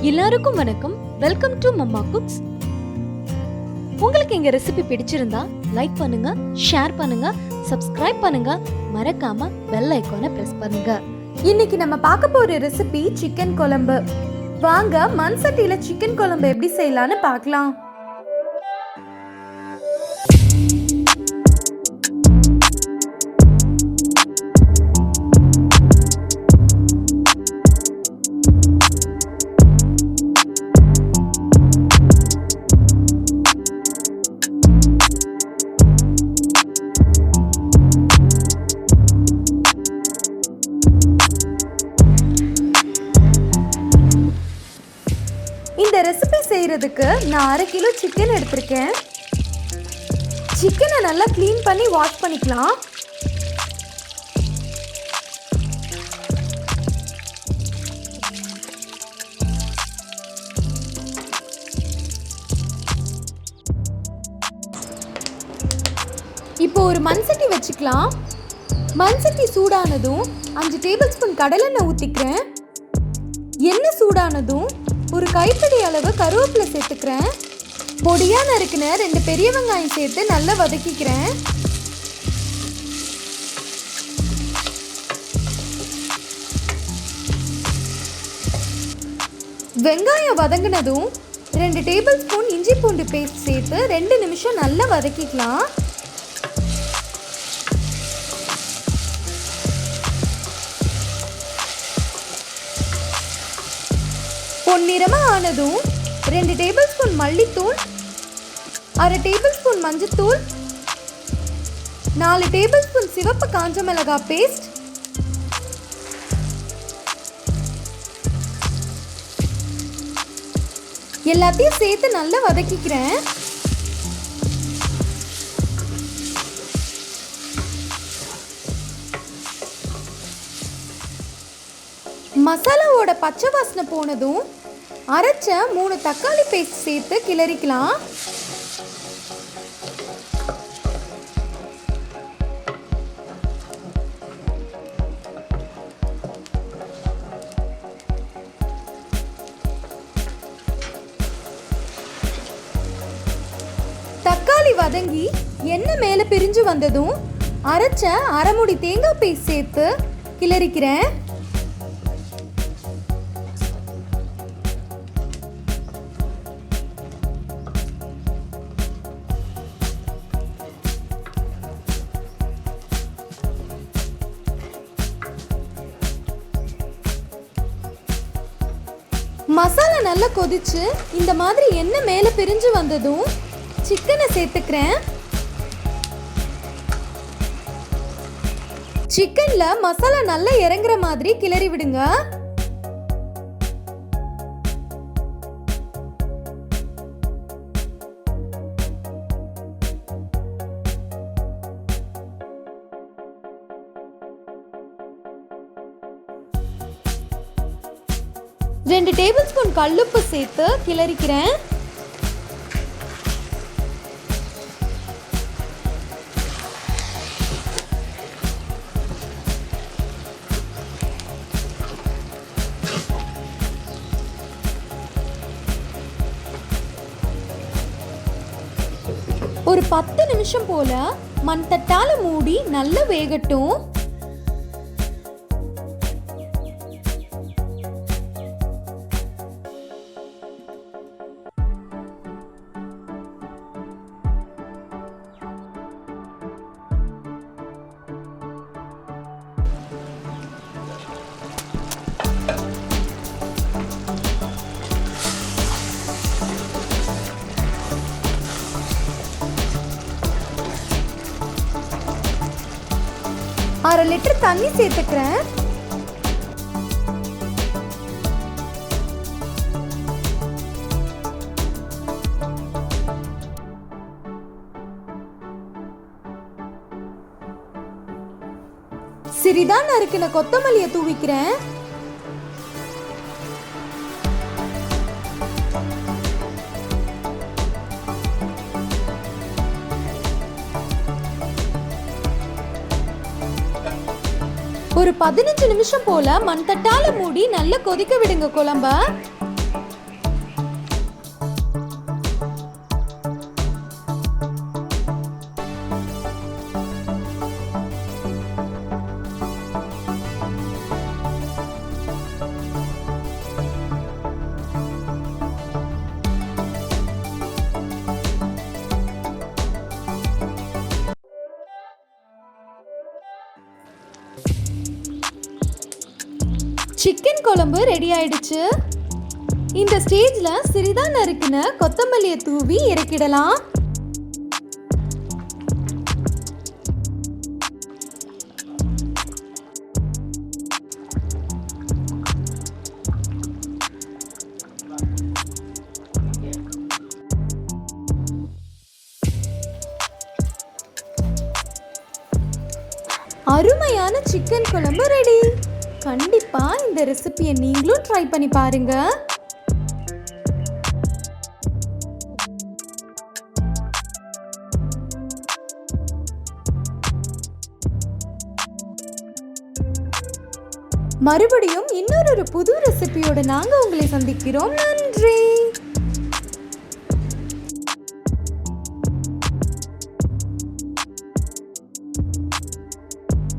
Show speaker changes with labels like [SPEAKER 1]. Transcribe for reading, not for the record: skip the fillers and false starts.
[SPEAKER 1] எல்லாருக்கும் வணக்கம். Welcome to mamma cooks. உங்களுக்கு எங்க ரெசிபி பிடிச்சிருந்தா லைக் பண்ணுங்க, ஷேர் பண்ணுங்க, சப்ஸ்கிரைப் பண்ணுங்க, மறக்காம பெல் ஐகானை பிரஸ் பண்ணுங்க.
[SPEAKER 2] இன்னைக்கு நம்ம பார்க்க போற ரெசிபி சிக்கன் குழம்பு. வாங்க மண் சட்டியில சிக்கன் குழம்பு எப்படி செய்யலாம்னு பார்க்கலாம். இந்த ரெசிபி செய்யறதுக்கு நான் 1/2 கிலோ சிக்கன் எடுத்திருக்கேன். சிக்கனை நல்லா க்ளீன் பண்ணி வாஷ் பண்ணிக்கலாம். இப்போ ஒரு மண் சட்டி வச்சுக்கலாம். மண் சட்டி சூடானதும் 5 டேபிள் ஸ்பூன் கடலெண்ணெய் ஊற்றிக்கிறேன். எண்ணெய் சூடானதும் ஒரு கைப்பிடி அளவு கருவேப்பிலை சேர்த்துக்கிறேன். பொடியா நறுக்குன 2 பெரிய வெங்காயம் சேர்த்து நல்லா வதக்கிக்கிறேன். வெங்காயம் வதங்கினதும் 2 டேபிள் ஸ்பூன் இஞ்சி பூண்டு பேஸ்ட் சேர்த்து 2 நிமிஷம் நல்லா வதக்கிக்கலாம். பொன்னிறமா ஆனதும் 2 டேபிள் ஸ்பூன் மல்லித்தூள், 1/2 டேபிள் ஸ்பூன் மஞ்சத்தூள், 4 டேபிள் ஸ்பூன் சிவப்பு காஞ்ச மிளகாய் பேஸ்ட், எல்லாத்தையும் சேர்த்து நல்லா வதக்கிக்கிறேன். மசாலாவோட பச்சை வாசனை போனதும் அரைச்ச 3 தக்காளி பேஸ்ட் சேர்த்து கிளறிக்கலாம். தக்காளி வதங்கி எண்ணெய் மேலே பிரிஞ்சு வந்ததும் அரைச்ச 1/2 மூடி தேங்காய் பேஸ்ட் சேர்த்து கிளறிக்கிறேன். மசாலா நல்லா கொதிச்சு இந்த மாதிரி எண்ணெய் மேலே பிரிஞ்சு வந்ததும் சிக்கனை சேர்த்துக்கிறேன். சிக்கன்ல மசாலா நல்லா இறங்குற மாதிரி கிளறி விடுங்க. ரெண்டு டேபிள் ஸ்பூன் கல்லுப்பு சேர்த்து கிளறிக்கிறேன். ஒரு 10 நிமிஷம் போல மண் தட்டால மூடி நல்லா வேகட்டும். அரை லிட்டர் தண்ணி சேர்த்துக்கிறேன். சிறிதா நறுக்கின கொத்தமல்லியை தூவிக்கிறேன். ஒரு 15 நிமிஷம் போல மண் தட்டால மூடி நல்லா கொதிக்க விடுங்க குழம்ப. சிக்கன் குழம்பு ரெடி ஆயிடுச்சு. இந்த ஸ்டேஜ்ல சிறிதா நறுக்கின கொத்தமல்லியை தூவி இறக்கிடலாம். அருமையான சிக்கன் குழம்பு ரெடி. கண்டிப்பா இந்த ரெசிபியை நீங்களும் ட்ரை பண்ணி பாருங்க. மறுபடியும் இன்னொரு புது ரெசிபியோட நாங்க உங்களை சந்திக்கிறோம். நன்றி.